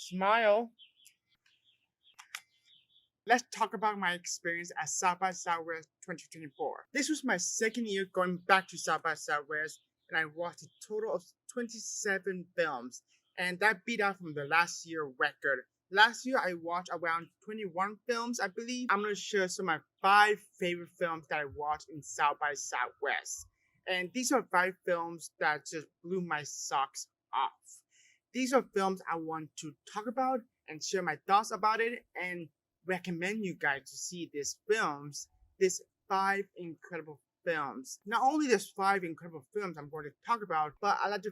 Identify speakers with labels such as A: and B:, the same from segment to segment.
A: Smile. Let's talk about my experience at South by Southwest 2024. This was my second year going back to South by Southwest, and I watched a total of 27 films, and that beat out from the last year record. Last year, I watched around 21 films, I believe. I'm going to share some of my 5 favorite films that I watched in South by Southwest. And these are 5 films that just blew my socks off. These are films I want to talk about and share my thoughts about it and recommend you guys to see these films, these 5 incredible films. Not only there's 5 incredible films I'm going to talk about, but I'd like to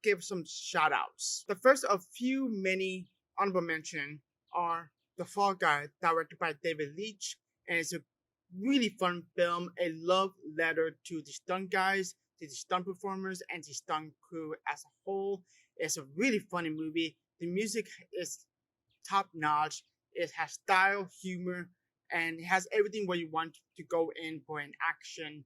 A: give some shout outs. The first of many honorable mention are The Fall Guy, directed by David Leitch, and it's a really fun film, a love letter to the stunt guys, to the stunt performers, and the stunt crew as a whole. It's a really funny movie. The music is top notch. It has style, humor, and it has everything where you want to go in for an action,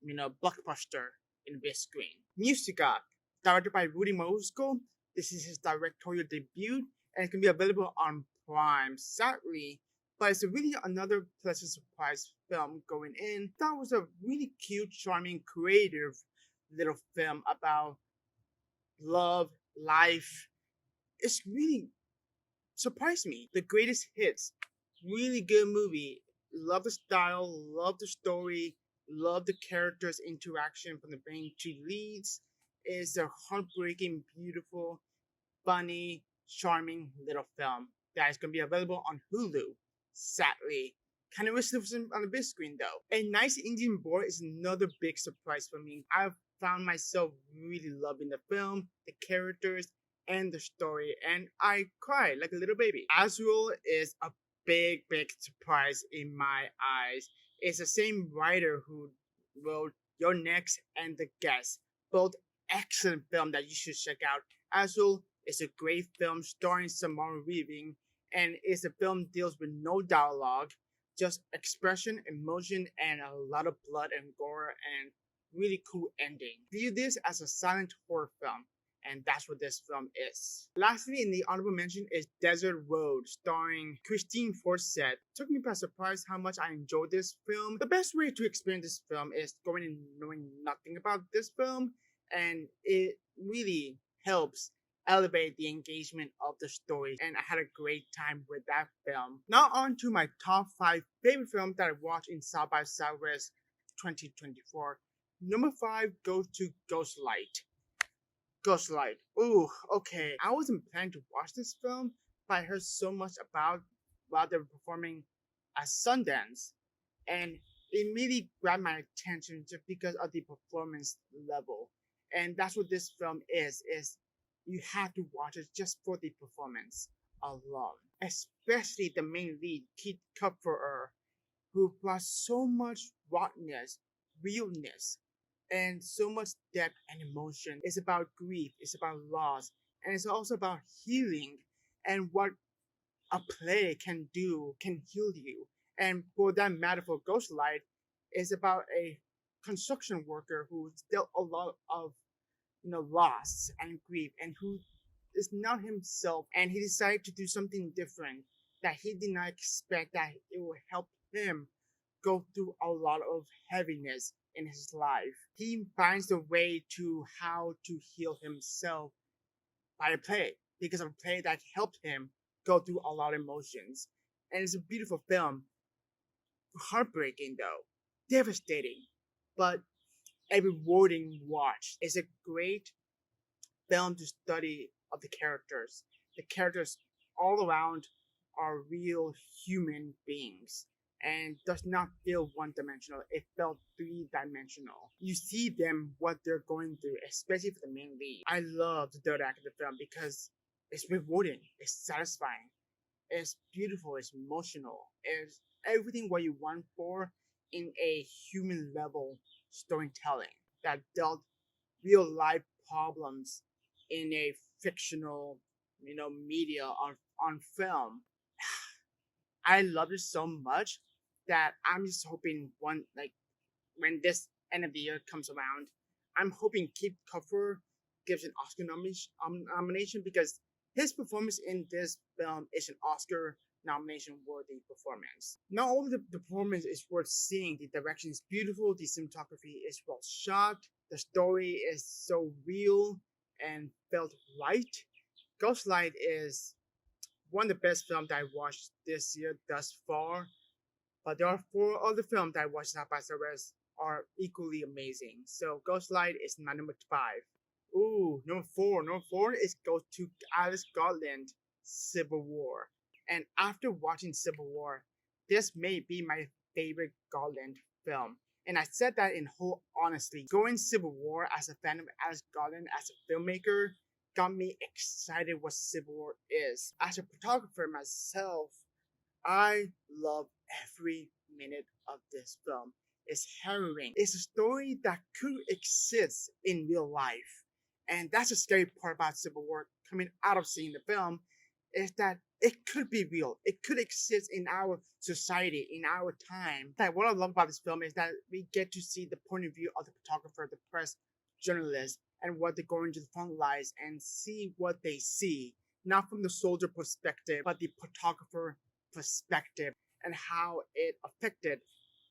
A: blockbuster in the big screen. Musica, directed by Rudy Mosco. This is his directorial debut, and it can be available on Prime, sadly. But it's really another pleasant surprise film going in. That was a really cute, charming, creative little film about love, life. It's really surprised me. The Greatest Hits, really good movie. Love the style, love the story, love the characters' interaction from the main 2 leads. It's a heartbreaking, beautiful, funny, charming little film that is going to be available on Hulu. Sadly, kind of wish it was on the big screen though. A Nice Indian Boy is another big surprise for me. I've found myself really loving the film, the characters, and the story, and I cried like a little baby. Azrael is a big surprise in my eyes. It's the same writer who wrote Your Next and The Guest, both excellent film that you should check out. Azrael is a great film starring Samara Weaving, and it's a film deals with no dialogue, just expression, emotion, and a lot of blood and gore, and really cool ending. View this as a silent horror film, and that's what this film is. Lastly, in the honorable mention is Desert Road, starring Christine Forsett. It took me by surprise how much I enjoyed this film. The best way to experience this film is going and knowing nothing about this film, and it really helps elevate the engagement of the story, and I had a great time with that film. Now on to my top 5 favorite films that I watched in South by Southwest 2024. Number 5 goes to Ghostlight. Ghostlight. Ooh, okay. I wasn't planning to watch this film, but I heard so much about while they were performing at Sundance, and it immediately grabbed my attention just because of the performance level. And that's what this film is you have to watch it just for the performance alone. Especially the main lead, Keith Kupferer, who brought so much rawness, realness, and so much depth and emotion. It's about grief, it's about loss, and it's also about healing and what a play can do, can heal you. And for that matter, for Ghostlight, it's about a construction worker who dealt a lot of loss and grief, and who is not himself, and he decided to do something different that he did not expect that it would help him go through a lot of heaviness in his life. He finds a way to how to heal himself by a play, because of a play that helped him go through a lot of emotions. And it's a beautiful film. Heartbreaking though, devastating, but a rewarding watch. It's a great film to study of the characters. The characters all around are real human beings and does not feel one-dimensional. It felt three-dimensional. You see them, what they're going through, especially for the main lead. I love the third act of the film because it's rewarding, it's satisfying, it's beautiful, it's emotional, it's everything what you want for in a human level storytelling that dealt real life problems in a fictional, media on film. I love it so much that I'm just hoping when this end of the year comes around, I'm hoping Keith Kupfer gives an Oscar nomination because His performance in this film is an Oscar nomination worthy performance. Not only the performance is worth seeing, the direction is beautiful, the cinematography is well shot, the story is so real and felt right. Ghostlight is one of the best films that I watched this year thus far, but there are four other films that I watched South by Southwest are equally amazing. So Ghostlight is my number 5. Ooh, number 4. Number 4 is goes to Alice Scotland, Civil War. And after watching Civil War, this may be my favorite Scotland film. And I said that in whole honesty. Going Civil War as a fan of Alice Scotland as a filmmaker got me excited what Civil War is. As a photographer myself, I love every minute of this film. It's harrowing. It's a story that could exist in real life. And that's the scary part about Civil War coming out of seeing the film, is that it could be real. It could exist in our society, in our time. That what I love about this film is that we get to see the point of view of the photographer, the press, journalist, and what they go into the front lines and see what they see. Not from the soldier perspective, but the photographer perspective and how it affected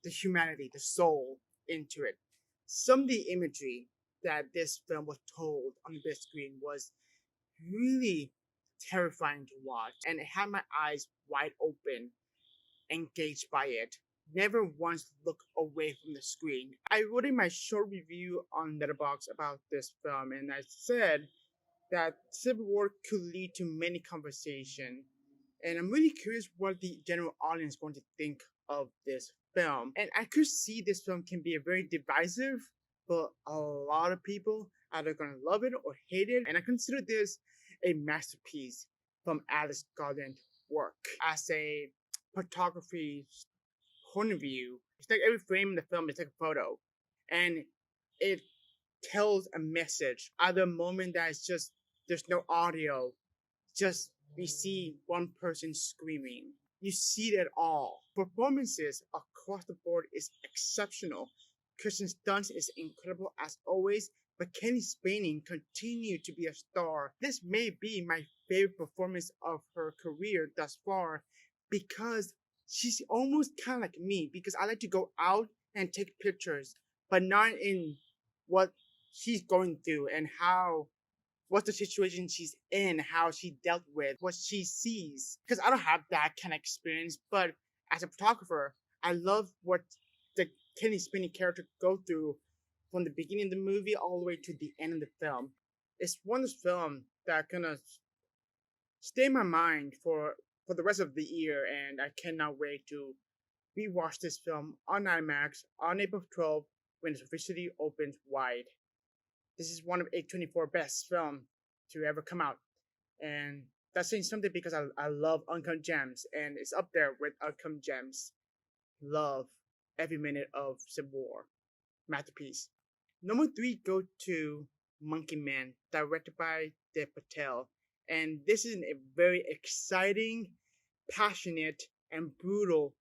A: the humanity, the soul into it. Some of the imagery that this film was told on the big screen was really terrifying to watch, and it had my eyes wide open, engaged by it. Never once looked away from the screen. I wrote in my short review on Letterboxd about this film, and I said that Civil War could lead to many conversations. And I'm really curious what the general audience is going to think of this film. And I could see this film can be a very divisive, but a lot of people either going to love it or hate it. And I consider this a masterpiece from Alice Scotland's work. As a photography point of view, it's like every frame in the film is like a photo. And it tells a message. Either a moment that is just, there's no audio, just we see one person screaming. You see it all. Performances across the board is exceptional. Kirsten Dunst is incredible as always, but Kenny Spanning continued to be a star. This may be my favorite performance of her career thus far because she's almost kind of like me, because I like to go out and take pictures, but not in what she's going through and what's the situation she's in, how she dealt with, what she sees. Because I don't have that kind of experience, but as a photographer, I love what the Kenny Spinney character go through from the beginning of the movie all the way to the end of the film. It's one of those films that gonna stay in my mind for the rest of the year, and I cannot wait to rewatch this film on IMAX on April 12th when it officially opens wide. This is one of A24 best film to ever come out. And that's saying something because I love Uncut Gems, and it's up there with Uncut Gems. Love every minute of Civil War. Masterpiece. Number 3 go to Monkey Man, directed by Dev Patel. And this is a very exciting, passionate, and brutal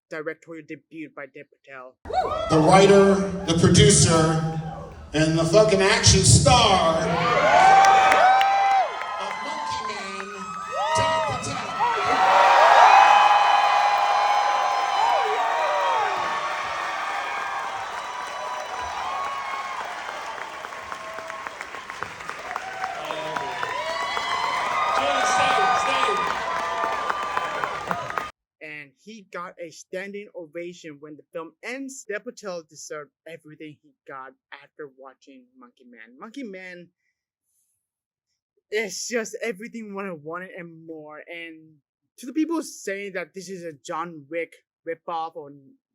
A: directorial debut by Dev Patel.
B: The writer, the producer, and the fucking action star of Monkey Man, Dev Patel.
A: And he got a standing ovation when the film ends. Dev Patel deserved everything he got after watching Monkey Man. Monkey Man is just everything what I wanted and more. And to the people saying that this is a John Wick ripoff or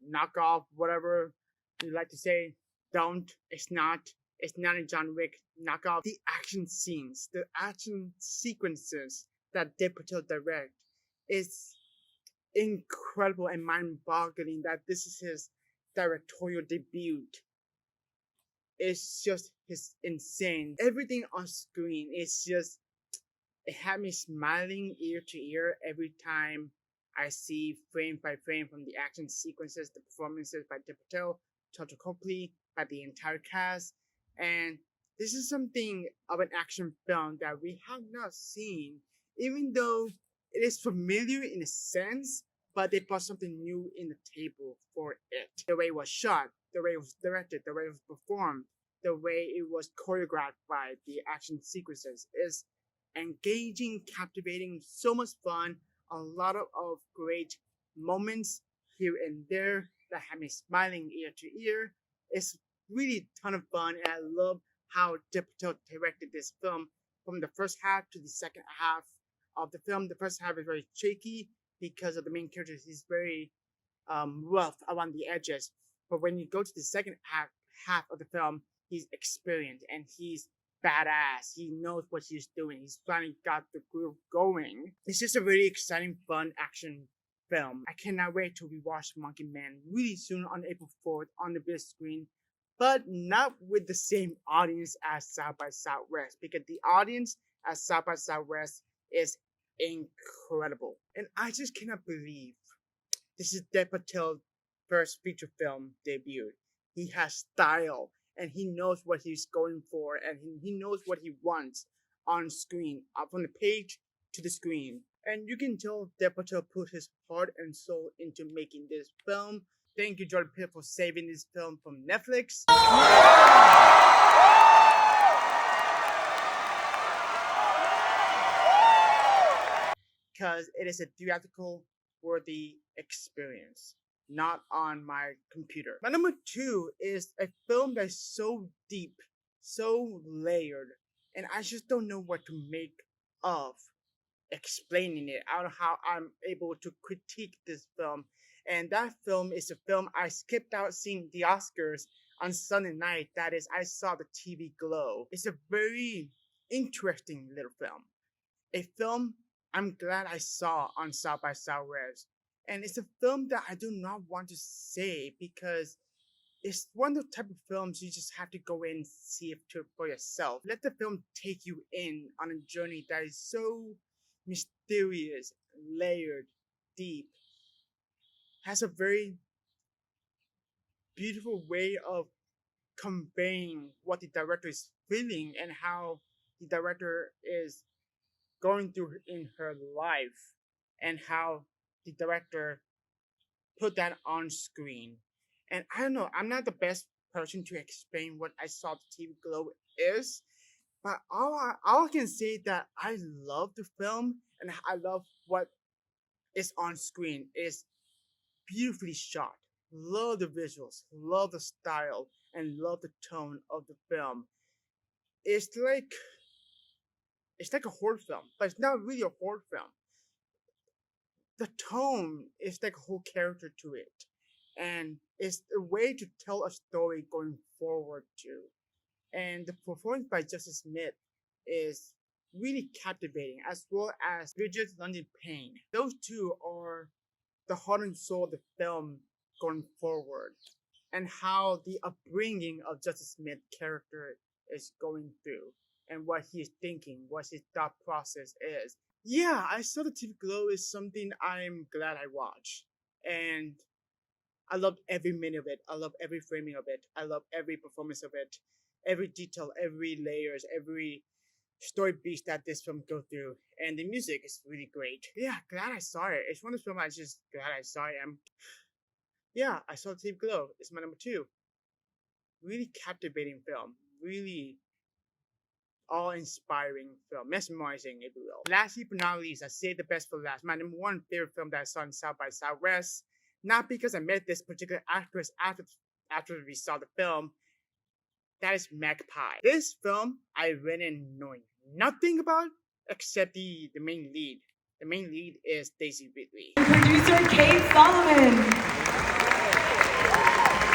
A: knockoff, whatever you like to say, don't. It's not. It's not a John Wick knockoff. The action scenes, the action sequences that Dev Patel direct is incredible and mind-boggling that this is his directorial debut. It's just insane. Everything on screen is just, it had me smiling ear to ear every time I see frame by frame from the action sequences, the performances by Dev Patel, Toto Copley, by the entire cast. And this is something of an action film that we have not seen even though it is familiar in a sense, but they brought something new in the table for it. The way it was shot, the way it was directed, the way it was performed, the way it was choreographed by the action sequences is engaging, captivating, so much fun, a lot of great moments here and there that have me smiling ear to ear. It's really a ton of fun, and I love how Depatel directed this film from the first half to the second half of the film. The first half is very shaky because of the main character. He's very rough around the edges. But when you go to the second half of the film, he's experienced and he's badass. He knows what he's doing. He's finally got the groove going. It's just a really exciting, fun action film. I cannot wait to rewatch Monkey Man really soon on April 4th on the big screen, but not with the same audience as South by Southwest, because the audience at South by Southwest is incredible. And I just cannot believe this is Dev Patel's first feature film debut. He has style and he knows what he's going for and he knows what he wants on screen, from the page to the screen. And you can tell Dev Patel put his heart and soul into making this film. Thank you, Jordan Peele, for saving this film from Netflix. Because it is a theatrical worthy experience, not on my computer. My number 2 is a film that's so deep, so layered, and I just don't know what to make of explaining it. I don't know how I'm able to critique this film. And that film is a film I skipped out seeing the Oscars on Sunday night. That is, I saw the TV Glow. It's a very interesting little film. A film I'm glad I saw on South by Southwest. And it's a film that I do not want to say because it's one of the type of films you just have to go in and see it for yourself. Let the film take you in on a journey that is so mysterious, layered, deep, has a very beautiful way of conveying what the director is feeling and how the director is going through in her life and how the director put that on screen. And I don't know, I'm not the best person to explain what I saw the TV Glow is, but all I can say that I love the film and I love what is on screen. It's beautifully shot. Love the visuals, love the style, and love the tone of the film. It's like a horror film, but it's not really a horror film. The tone is like a whole character to it, and it's a way to tell a story going forward too. And the performance by Justice Smith is really captivating, as well as Bridget London Payne. Those two are the heart and soul of the film going forward, and how the upbringing of Justice Smith's character is going through, and what he is thinking, what his thought process is. Yeah, I saw the TV Glow is something I'm glad I watched. And I loved every minute of it. I love every framing of it. I love every performance of it. Every detail, every layers, every story beats that this film go through. And the music is really great. Yeah, glad I saw it. It's one of the films I just glad I saw it. Yeah, I saw the TV Glow. It's my number 2. Really captivating film. Really awe-inspiring film, mesmerizing, if you will. Lastly but not least, I saved the best for last. My number 1 favorite film that I saw in South by Southwest, not because I met this particular actress after we saw the film. That is Magpie. This film I went in knowing nothing about except the main lead. The main lead is Daisy Ridley.
C: Producer Kate Solomon.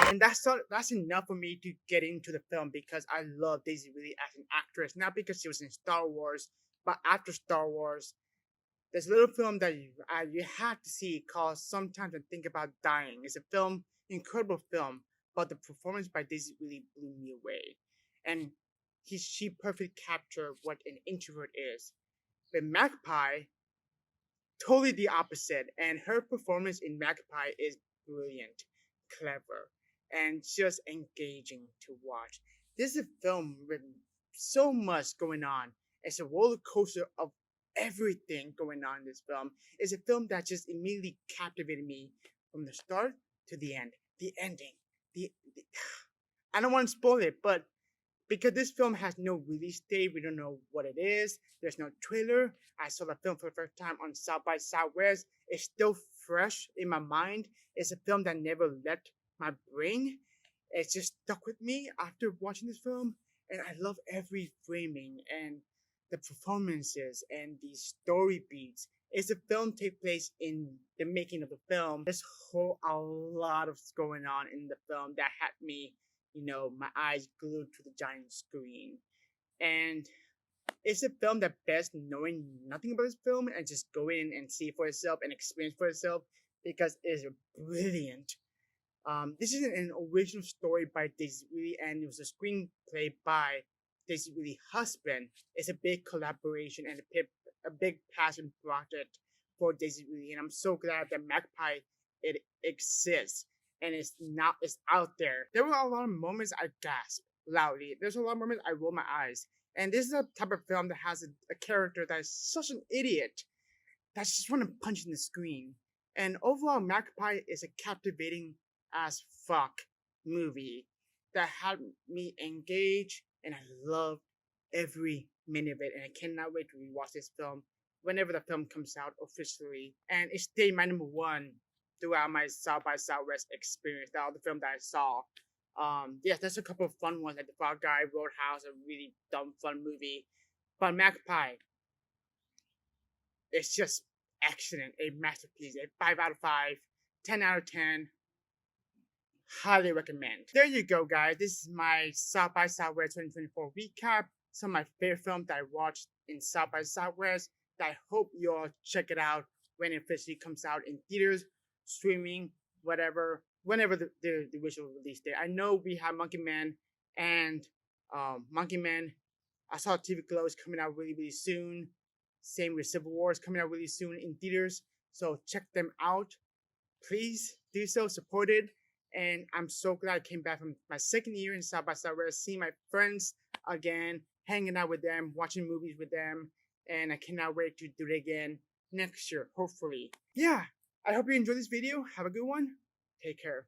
A: And that's enough for me to get into the film because I love Daisy Ridley as an actress, not because she was in Star Wars, but after Star Wars. There's a little film that you have to see called Sometimes I Think About Dying. It's a film, incredible film, but the performance by Daisy Ridley blew me away. And she perfectly captured what an introvert is. But Magpie, totally the opposite, and her performance in Magpie is brilliant, clever, and just engaging to watch. This is a film with so much going on. It's a roller coaster of everything going on in this film. It's a film that just immediately captivated me from the start to the end. The ending. The I don't want to spoil it, but because this film has no release date, we don't know what it is. There's no trailer. I saw the film for the first time on South by Southwest. It's still fresh in my mind. It's a film that never left my brain. It's just stuck with me after watching this film. And I love every framing and the performances and the story beats. It's a film take place in the making of the film. There's a lot of going on in the film that had me, my eyes glued to the giant screen. And it's a film that best knowing nothing about this film and just go in and see it for yourself and experience for yourself because it is brilliant. This is an original story by Daisy Ridley, and it was a screenplay by Daisy Ridley's husband. It's a big collaboration and a big passion project for Daisy Ridley, and I'm so glad that Magpie it exists and it's out there. There were a lot of moments I gasped loudly. There's a lot of moments I rolled my eyes, and this is a type of film that has a character that is such an idiot that I just want to punch in the screen. And overall, Magpie is a captivating as fuck movie that had me engaged, and I love every minute of it. And I cannot wait to rewatch this film whenever the film comes out officially. And it stayed my number one throughout my South by Southwest experience. All the film that I saw. Yeah, there's a couple of fun ones like The Frog Guy, Roadhouse, a really dumb fun movie. But Magpie, it's just excellent, a masterpiece, a 5 out of 5, 10 out of 10. Highly recommend. There you go, guys. This is my South by Southwest 2024 recap. Some of my favorite films that I watched in South by Southwest that I hope you all check it out when it officially comes out in theaters, streaming, whatever, whenever the visual release date. I know we have Monkey Man and Monkey Man. I saw TV Glow is coming out really, really soon. Same with Civil War is coming out really soon in theaters. So check them out. Please do so, support it. And I'm so glad I came back from my second year in South by Southwest, seeing my friends again, hanging out with them, watching movies with them. And I cannot wait to do it again next year, hopefully. Yeah, I hope you enjoyed this video. Have a good one. Take care.